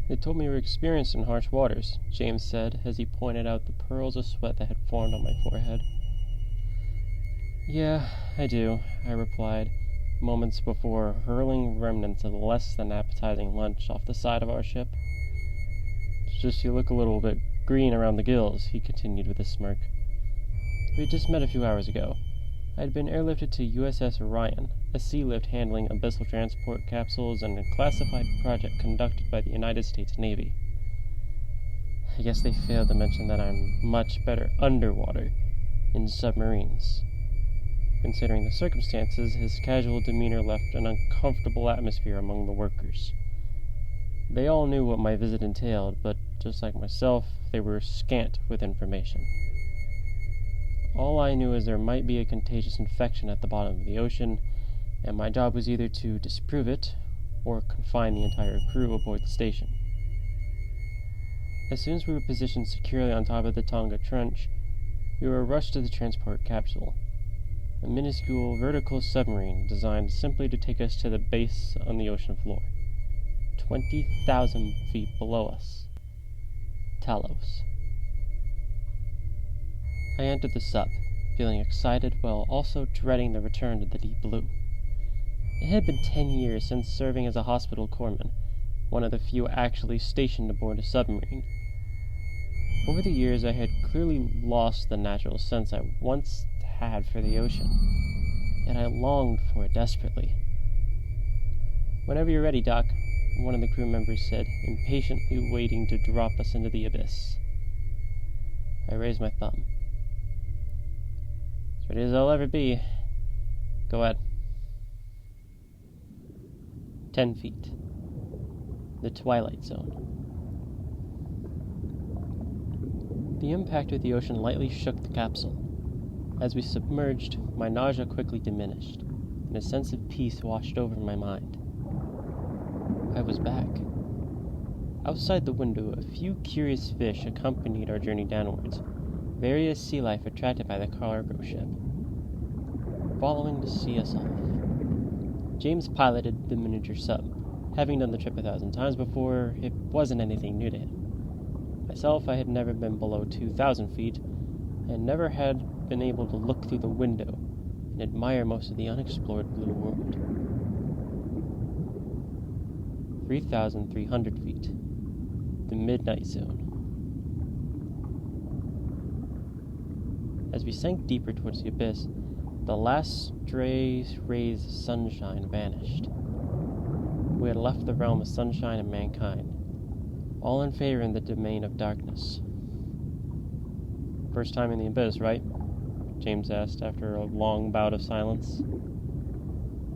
They told me you were experienced in harsh waters, James said, as he pointed out the pearls of sweat that had formed on my forehead. Yeah, I do, I replied, moments before hurling remnants of the less than appetizing lunch off the side of our ship. It's just you look a little bit green around the gills, he continued with a smirk. We had just met a few hours ago. I had been airlifted to USS Orion, a sea lift handling abyssal transport capsules and a classified project conducted by the United States Navy. I guess they failed to mention that I'm much better underwater, in submarines. Considering the circumstances, his casual demeanor left an uncomfortable atmosphere among the workers. They all knew what my visit entailed, but just like myself, they were scant with information. All I knew is there might be a contagious infection at the bottom of the ocean, and my job was either to disprove it or confine the entire crew aboard the station. As soon as we were positioned securely on top of the Tonga Trench, we were rushed to the transport capsule, a minuscule vertical submarine designed simply to take us to the base on the ocean floor, 20,000 feet below us. Talos. I entered the sub, feeling excited while also dreading the return to the deep blue. It had been 10 years since serving as a hospital corpsman, one of the few actually stationed aboard a submarine. Over the years, I had clearly lost the natural sense I once had for the ocean, yet I longed for it desperately. "Whenever you're ready, Doc," one of the crew members said, impatiently waiting to drop us into the abyss. I raised my thumb. As ready as I'll ever be. Go ahead. 10 feet. The Twilight Zone. The impact with the ocean lightly shook the capsule. As we submerged, my nausea quickly diminished, and a sense of peace washed over my mind. I was back. Outside the window, a few curious fish accompanied our journey downwards, various sea life attracted by the cargo ship, following to see us off. James piloted the miniature sub. Having done the trip 1,000 times before, it wasn't anything new to him. Myself, I had never been below 2,000 feet, and never had been able to look through the window and admire most of the unexplored blue world. 3,300 feet. The Midnight Zone. As we sank deeper towards the abyss, the last stray rays of sunshine vanished. We had left the realm of sunshine and mankind, all in favor in the domain of darkness. "First time in the abyss, right?" James asked after a long bout of silence.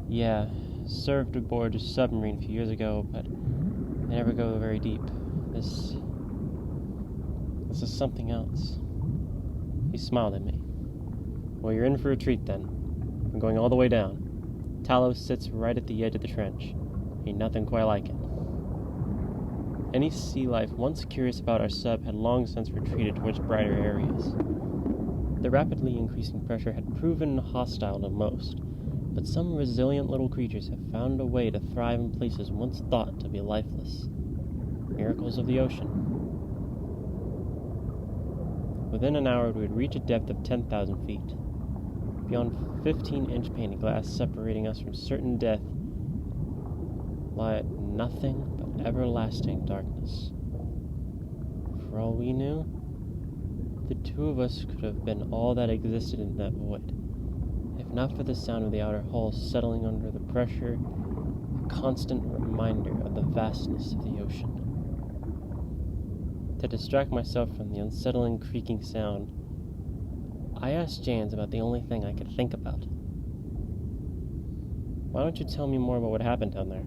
"Yeah, served aboard a submarine a few years ago, but I never go very deep. This is something else." He smiled at me. "Well, you're in for a treat then. I'm going all the way down. Talos sits right at the edge of the trench. Ain't nothing quite like it." Any sea life once curious about our sub had long since retreated towards brighter areas. The rapidly increasing pressure had proven hostile to most, but some resilient little creatures have found a way to thrive in places once thought to be lifeless. Miracles of the ocean. Within an hour, we would reach a depth of 10,000 feet. Beyond 15-inch pane of glass separating us from certain death lay nothing but everlasting darkness. For all we knew, the two of us could have been all that existed in that void, if not for the sound of the outer hull settling under the pressure, a constant reminder of the vastness of the ocean. To distract myself from the unsettling creaking sound, I asked James about the only thing I could think about. "Why don't you tell me more about what happened down there?"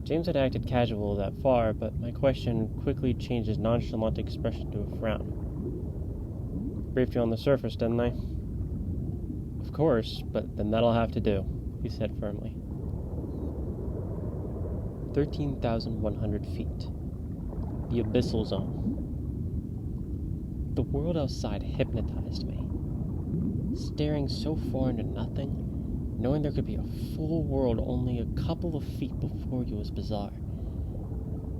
James had acted casual that far, but my question quickly changed his nonchalant expression to a frown. "Briefed you on the surface, didn't I?" "Of course, but then that'll have to do," he said firmly. 13,100 feet. The Abyssal Zone. The world outside hypnotized me. Staring so far into nothing, knowing there could be a full world only a couple of feet before you was bizarre.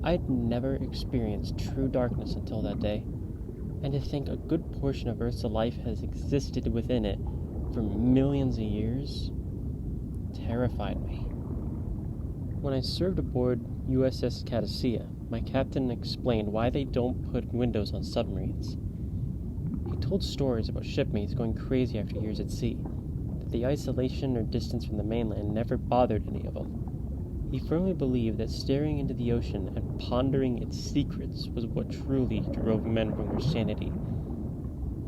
I'd never experienced true darkness until that day, and to think a good portion of Earth's life has existed within it for millions of years terrified me. When I served aboard USS Cadicia, my captain explained why they don't put windows on submarines. He told stories about shipmates going crazy after years at sea, that the isolation or distance from the mainland never bothered any of them. He firmly believed that staring into the ocean and pondering its secrets was what truly drove men from their sanity.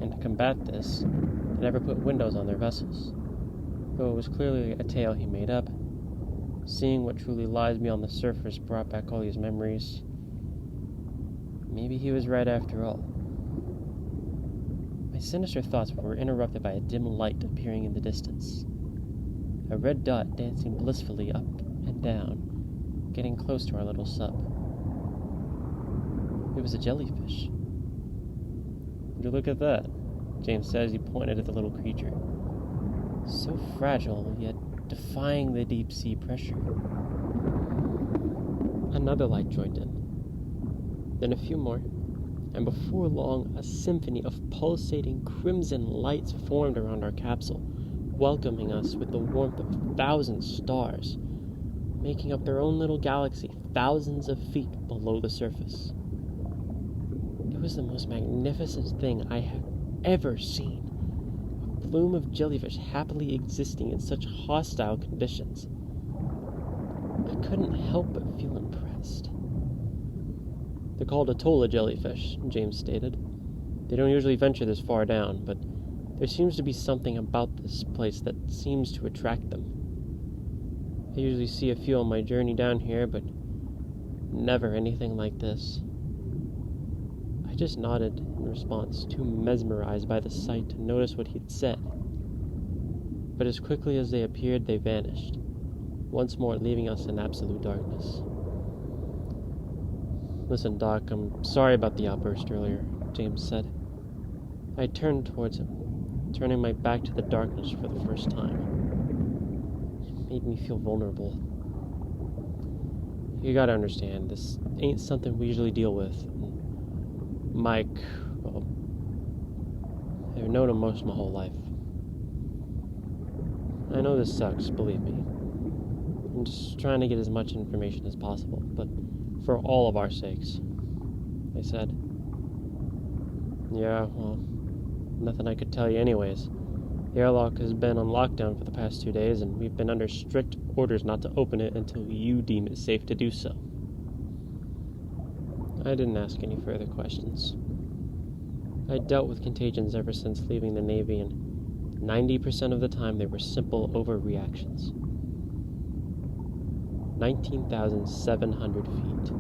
And to combat this, they never put windows on their vessels. Though it was clearly a tale he made up, seeing what truly lies beyond the surface brought back all these memories. Maybe he was right after all. My sinister thoughts were interrupted by a dim light appearing in the distance. A red dot dancing blissfully up and down, getting close to our little sub. It was a jellyfish. Would you look at that? James said as he pointed at the little creature. So fragile, yet defying the deep sea pressure. Another light joined in. Then a few more, and before long a symphony of pulsating crimson lights formed around our capsule, welcoming us with the warmth of 1,000 stars, making up their own little galaxy thousands of feet below the surface. It was the most magnificent thing I have ever seen. A plume of jellyfish happily existing in such hostile conditions. I couldn't help but feel impressed. They're called Atolla jellyfish, James stated. They don't usually venture this far down, but there seems to be something about this place that seems to attract them. I usually see a few on my journey down here, but never anything like this. I just nodded in response, too mesmerized by the sight to notice what he'd said. But as quickly as they appeared, they vanished, once more leaving us in absolute darkness. Listen, Doc, I'm sorry about the outburst earlier, James said. I turned towards him, turning my back to the darkness for the first time. It made me feel vulnerable. You gotta understand, this ain't something we usually deal with. Mike, well, I've known him most of my whole life. I know this sucks, believe me. I'm just trying to get as much information as possible, but for all of our sakes, I said. Yeah, well, nothing I could tell you anyways. The airlock has been on lockdown for the past 2 days, and we've been under strict orders not to open it until you deem it safe to do so. I didn't ask any further questions. I'd dealt with contagions ever since leaving the Navy, and 90% of the time they were simple overreactions. 19,700 feet.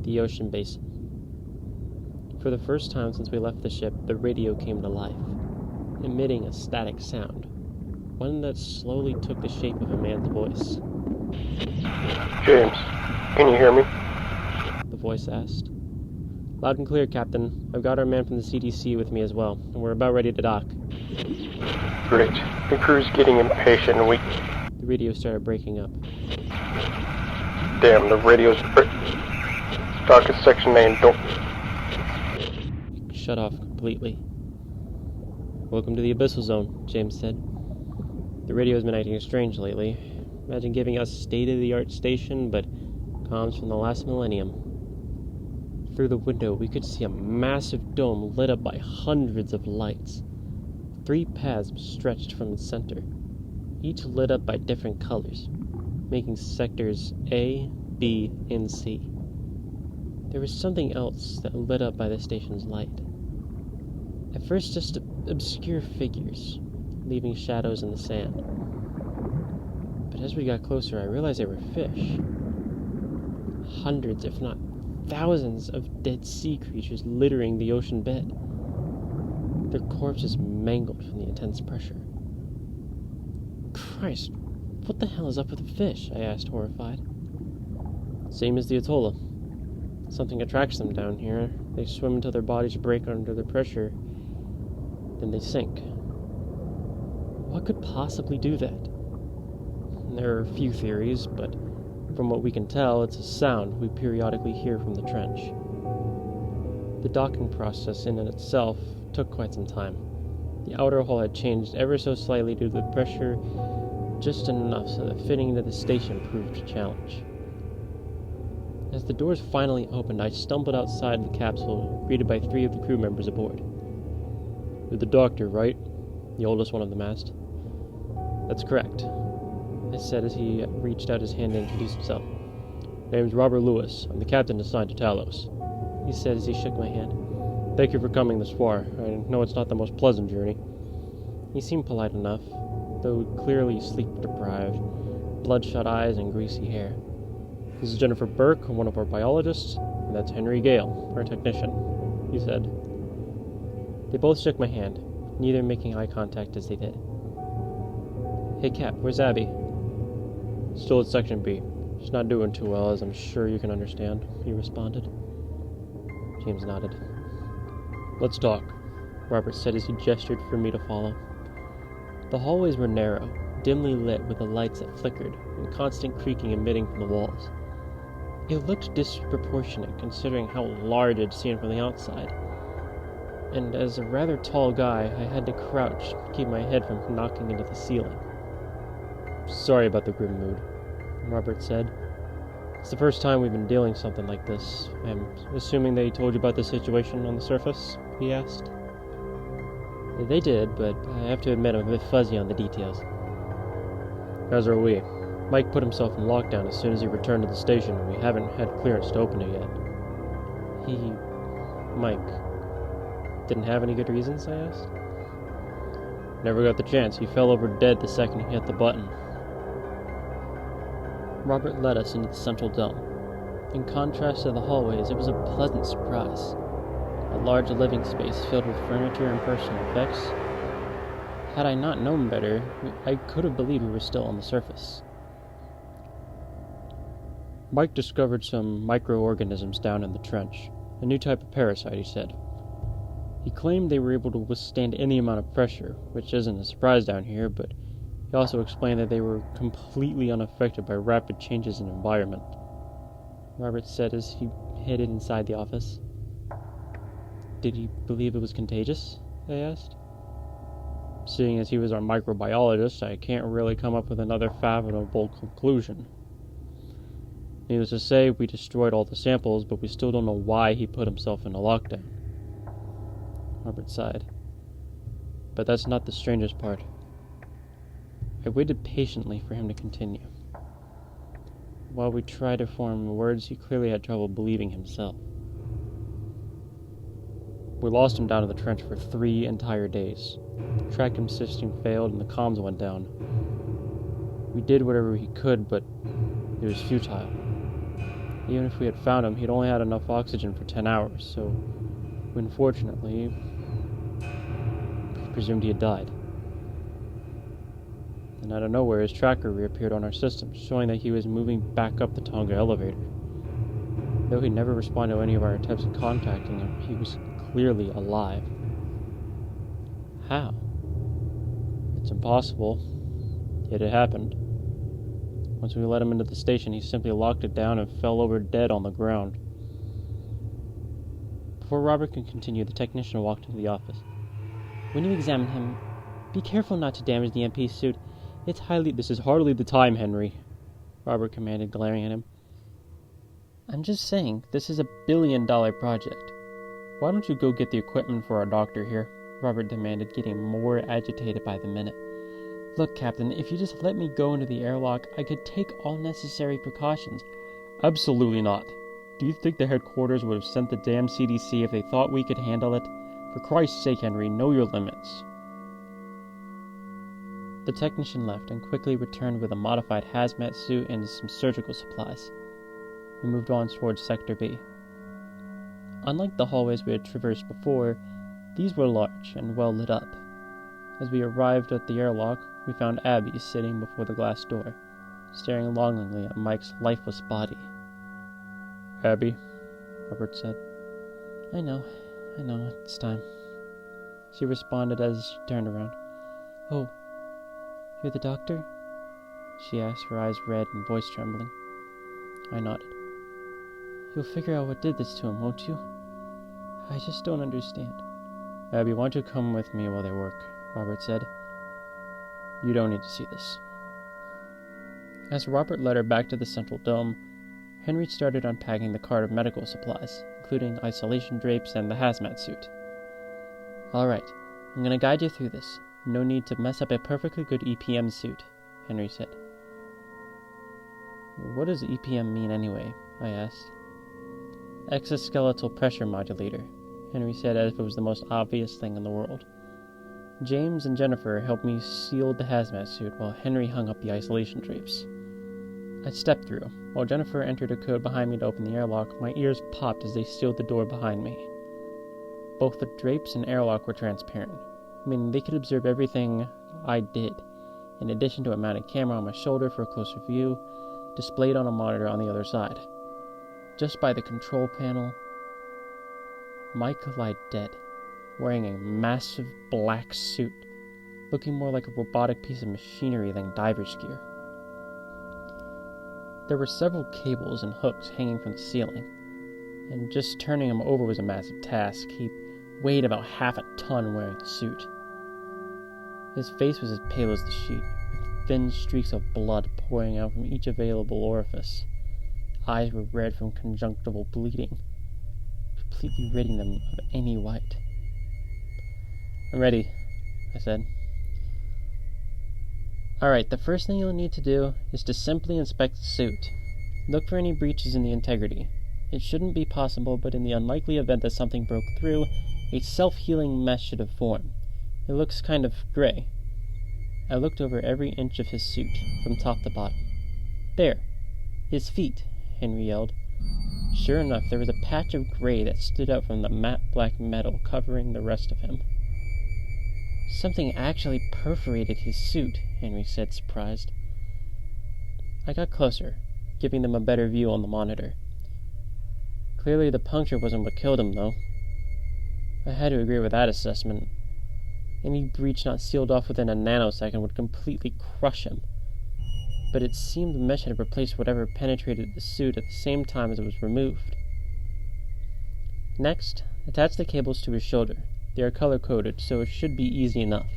The ocean basin. For the first time since we left the ship, the radio came to life, emitting a static sound, one that slowly took the shape of a man's voice. James, can you hear me? The voice asked. Loud and clear, Captain. I've got our man from the CDC with me as well, and we're about ready to dock. Great. The crew's getting impatient and The radio started breaking up. Damn, the radio's... Dock is Section 9, don't... Shut off completely. Welcome to the Abyssal Zone, James said. The radio's been acting strange lately. Imagine giving us state-of-the-art station, but comms from the last millennium. Through the window, we could see a massive dome lit up by hundreds of lights. 3 paths stretched from its center, each lit up by different colors, making sectors A, B, and C. There was something else that lit up by the station's light. At first, just obscure figures, leaving shadows in the sand. But as we got closer, I realized they were fish. Hundreds, if not thousands, of dead sea creatures littering the ocean bed. Their corpses mangled from the intense pressure. Christ, what the hell is up with the fish? I asked, horrified. Same as the Atolla. Something attracts them down here. They swim until their bodies break under the pressure. Then they sink. What could possibly do that? There are a few theories, but From what we can tell, it's a sound we periodically hear from the trench. The docking process in and itself took quite some time. The outer hull had changed ever so slightly due to the pressure, just enough so that fitting into the station proved a challenge. As the doors finally opened, I stumbled outside the capsule, greeted by 3 of the crew members aboard. "You're the doctor, right?" the oldest one of them asked. "That's correct," I said as he reached out his hand to introduce himself. "Name's Robert Lewis. I'm the captain assigned to Talos," he said as he shook my hand. "Thank you for coming this far. I know it's not the most pleasant journey." He seemed polite enough, though clearly sleep-deprived, bloodshot eyes and greasy hair. "This is Jennifer Burke, one of our biologists, and that's Henry Gale, our technician," he said. They both shook my hand, neither making eye contact as they did. "Hey Cap, where's Abby?" "Still at Section B. She's not doing too well, as I'm sure you can understand," he responded. James nodded. "Let's talk," Robert said as he gestured for me to follow. The hallways were narrow, dimly lit with the lights that flickered, and constant creaking emitting from the walls. It looked disproportionate considering how large I'd seen from the outside, and as a rather tall guy, I had to crouch to keep my head from knocking into the ceiling. "Sorry about the grim mood," Robert said. "It's the first time we've been dealing with something like this. I'm assuming they told you about the situation on the surface?" he asked. "They did, but I have to admit I'm a bit fuzzy on the details." "As are we. Mike put himself in lockdown as soon as he returned to the station, and we haven't had clearance to open it yet." Mike, didn't have any good reasons?" I asked. "Never got the chance. He fell over dead the second he hit the button." Robert led us into the central dome. In contrast to the hallways, it was a pleasant surprise. A large living space filled with furniture and personal effects. Had I not known better, I could have believed we were still on the surface. "Mike discovered some microorganisms down in the trench. A new type of parasite," he said. He claimed they were able to withstand any amount of pressure, which isn't a surprise down here, but he also explained that they were completely unaffected by rapid changes in environment, Robert said as he headed inside the office. "Did he believe it was contagious?" I asked. "Seeing as he was our microbiologist, I can't really come up with another fathomable conclusion. Needless to say, we destroyed all the samples, but we still don't know why he put himself into lockdown." Robert sighed. "But that's not the strangest part." I waited patiently for him to continue. While we tried to form words, he clearly had trouble believing himself. "We lost him down in the trench for 3 entire days. The tracking system failed and the comms went down. We did whatever we could, but it was futile. Even if we had found him, he'd only had enough oxygen for 10 hours, so unfortunately, we presumed he had died. And out of nowhere, his tracker reappeared on our system, showing that he was moving back up the Tonga elevator. Though he never responded to any of our attempts at contacting him, he was clearly alive. How? It's impossible, yet it happened. Once we let him into the station, he simply locked it down and fell over dead on the ground." Before Robert could continue, the technician walked into the office. "When you examine him, be careful not to damage the MP suit. This is hardly the time, Henry," Robert commanded, glaring at him. "I'm just saying, this is a billion-dollar project. Why don't you go get the equipment for our doctor here?" Robert demanded, getting more agitated by the minute. "Look, Captain, if you just let me go into the airlock, I could take all necessary precautions." "Absolutely not. Do you think the headquarters would have sent the damn CDC if they thought we could handle it? For Christ's sake, Henry, know your limits." The technician left and quickly returned with a modified hazmat suit and some surgical supplies. We moved on towards Sector B. Unlike the hallways we had traversed before, these were large and well lit up. As we arrived at the airlock, we found Abby sitting before the glass door, staring longingly at Mike's lifeless body. "Abby," Robert said. I know, it's time," she responded as she turned around. "Oh, you're the doctor?" she asked, her eyes red and voice trembling. I nodded. You'll figure out what did this to him, won't you? I just don't understand. Abby, why don't you come with me while they work? Robert said. You don't need to see this. As Robert led her back to the central dome, Henry started unpacking the cart of medical supplies, including isolation drapes and the hazmat suit. Alright, I'm going to guide you through this. No need to mess up a perfectly good EPM suit, Henry said. What does EPM mean anyway? I asked. Exoskeletal pressure modulator, Henry said as if it was the most obvious thing in the world. James and Jennifer helped me seal the hazmat suit while Henry hung up the isolation drapes. I stepped through. While Jennifer entered a code behind me to open the airlock, my ears popped as they sealed the door behind me. Both the drapes and airlock were transparent, meaning they could observe everything I did, in addition to a mounted camera on my shoulder for a closer view, displayed on a monitor on the other side. Just by the control panel, Mike lay dead, wearing a massive black suit, looking more like a robotic piece of machinery than diver's gear. There were several cables and hooks hanging from the ceiling, and just turning him over was a massive task. He weighed about half a ton wearing the suit. His face was as pale as the sheet, with thin streaks of blood pouring out from each available orifice. Eyes were red from conjunctival bleeding, completely ridding them of any white. I'm ready, I said. Alright, the first thing you'll need to do is to simply inspect the suit. Look for any breaches in the integrity. It shouldn't be possible, but in the unlikely event that something broke through, a self-healing mesh should have formed. It looks kind of gray. I looked over every inch of his suit, from top to bottom. There! His feet! Henry yelled. Sure enough, there was a patch of gray that stood out from the matte black metal covering the rest of him. Something actually perforated his suit, Henry said, surprised. I got closer, giving them a better view on the monitor. Clearly the puncture wasn't what killed him, though. I had to agree with that assessment. Any breach not sealed off within a nanosecond would completely crush him. But it seemed the mesh had replaced whatever penetrated the suit at the same time as it was removed. Next, attach the cables to his shoulder. They are color-coded, so it should be easy enough.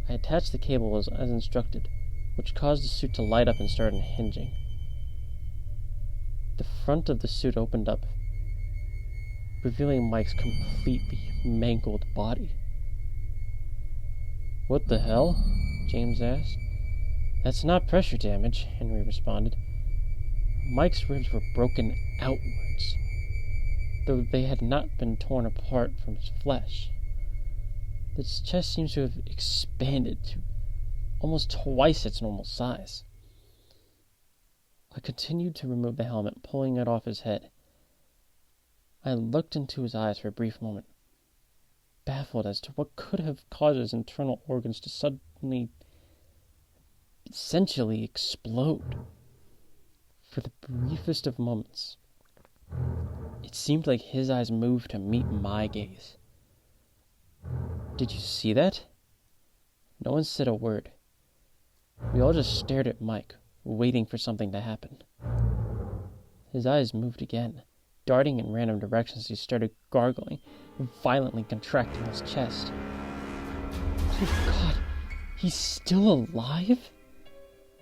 I attached the cables as instructed, which caused the suit to light up and start unhinging. The front of the suit opened up, revealing Mike's completely mangled body. What the hell? James asked. That's not pressure damage, Henry responded. Mike's ribs were broken outwards, though they had not been torn apart from his flesh. His chest seems to have expanded to almost twice its normal size. I continued to remove the helmet, pulling it off his head. I looked into his eyes for a brief moment, baffled as to what could have caused his internal organs to suddenly, essentially explode. For the briefest of moments, it seemed like his eyes moved to meet my gaze. Did you see that? No one said a word. We all just stared at Mike, waiting for something to happen. His eyes moved again, darting in random directions as he started gargling and violently contracting his chest. Oh God, he's still alive?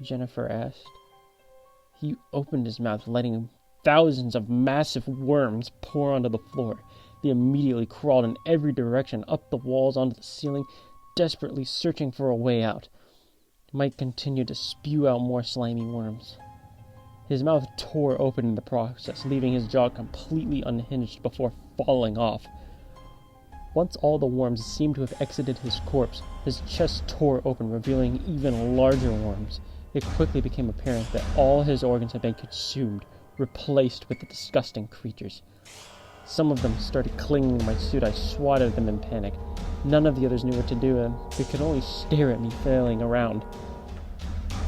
Jennifer asked. He opened his mouth, letting thousands of massive worms pour onto the floor. They immediately crawled in every direction, up the walls, onto the ceiling, desperately searching for a way out. Mike continued to spew out more slimy worms. His mouth tore open in the process, leaving his jaw completely unhinged before falling off. Once all the worms seemed to have exited his corpse, his chest tore open, revealing even larger worms. It quickly became apparent that all his organs had been consumed, replaced with the disgusting creatures. Some of them started clinging to my suit. I swatted them in panic. None of the others knew what to do, and they could only stare at me, flailing around.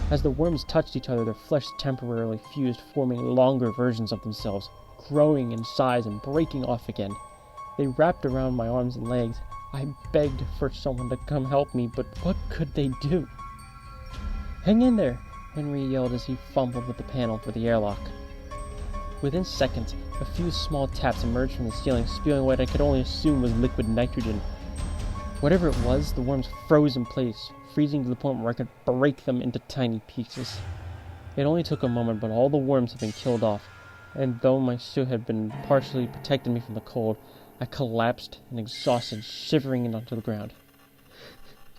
As the worms touched each other, their flesh temporarily fused, forming longer versions of themselves, growing in size and breaking off again. They wrapped around my arms and legs. I begged for someone to come help me, but what could they do? Hang in there, Henry yelled as he fumbled with the panel for the airlock. Within seconds, a few small taps emerged from the ceiling, spewing what I could only assume was liquid nitrogen. Whatever it was, the worms froze in place, freezing to the point where I could break them into tiny pieces. It only took a moment, but all the worms had been killed off, and though my suit had been partially protecting me from the cold, I collapsed and exhausted, shivering onto the ground.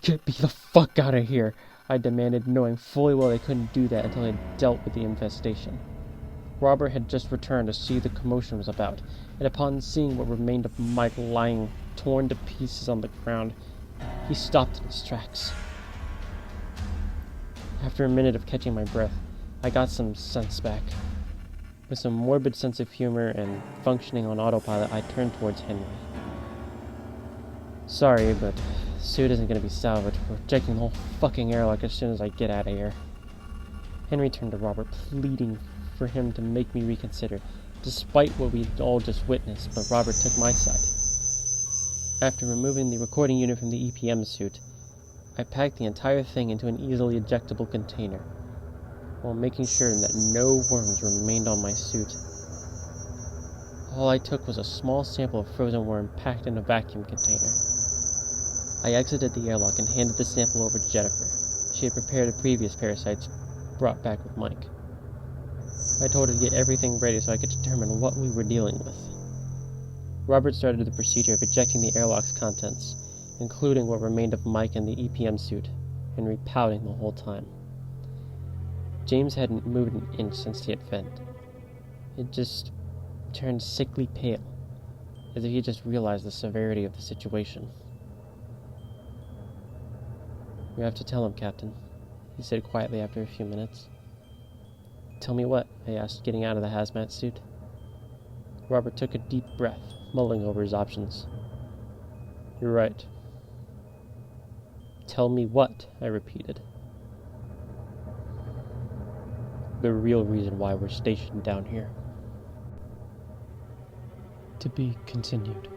"Get me the fuck out of here," I demanded, knowing fully well they couldn't do that until they had dealt with the infestation. Robert had just returned to see the commotion was about, and upon seeing what remained of Mike lying torn to pieces on the ground, he stopped in his tracks. After a minute of catching my breath, I got some sense back. With some morbid sense of humor and functioning on autopilot, I turned towards Henry. "Sorry, but the suit isn't going to be salvaged. We're checking the whole fucking airlock as soon as I get out of here." Henry turned to Robert, pleading for him to make me reconsider, despite what we'd all just witnessed, but Robert took my side. After removing the recording unit from the EPM suit, I packed the entire thing into an easily ejectable container, while making sure that no worms remained on my suit. All I took was a small sample of frozen worm packed in a vacuum container. I exited the airlock and handed the sample over to Jennifer. She had prepared the previous parasites brought back with Mike. I told her to get everything ready so I could determine what we were dealing with. Robert started the procedure of ejecting the airlock's contents, including what remained of Mike in the EPM suit, Henry pouting the whole time. James hadn't moved an inch since he had fed. It just turned sickly pale, as if he just realized the severity of the situation. "You have to tell him, Captain," he said quietly after a few minutes. "Tell me what?" I asked, getting out of the hazmat suit. Robert took a deep breath, mulling over his options. "You're right." "Tell me what?" I repeated. "The real reason why we're stationed down here." To be continued.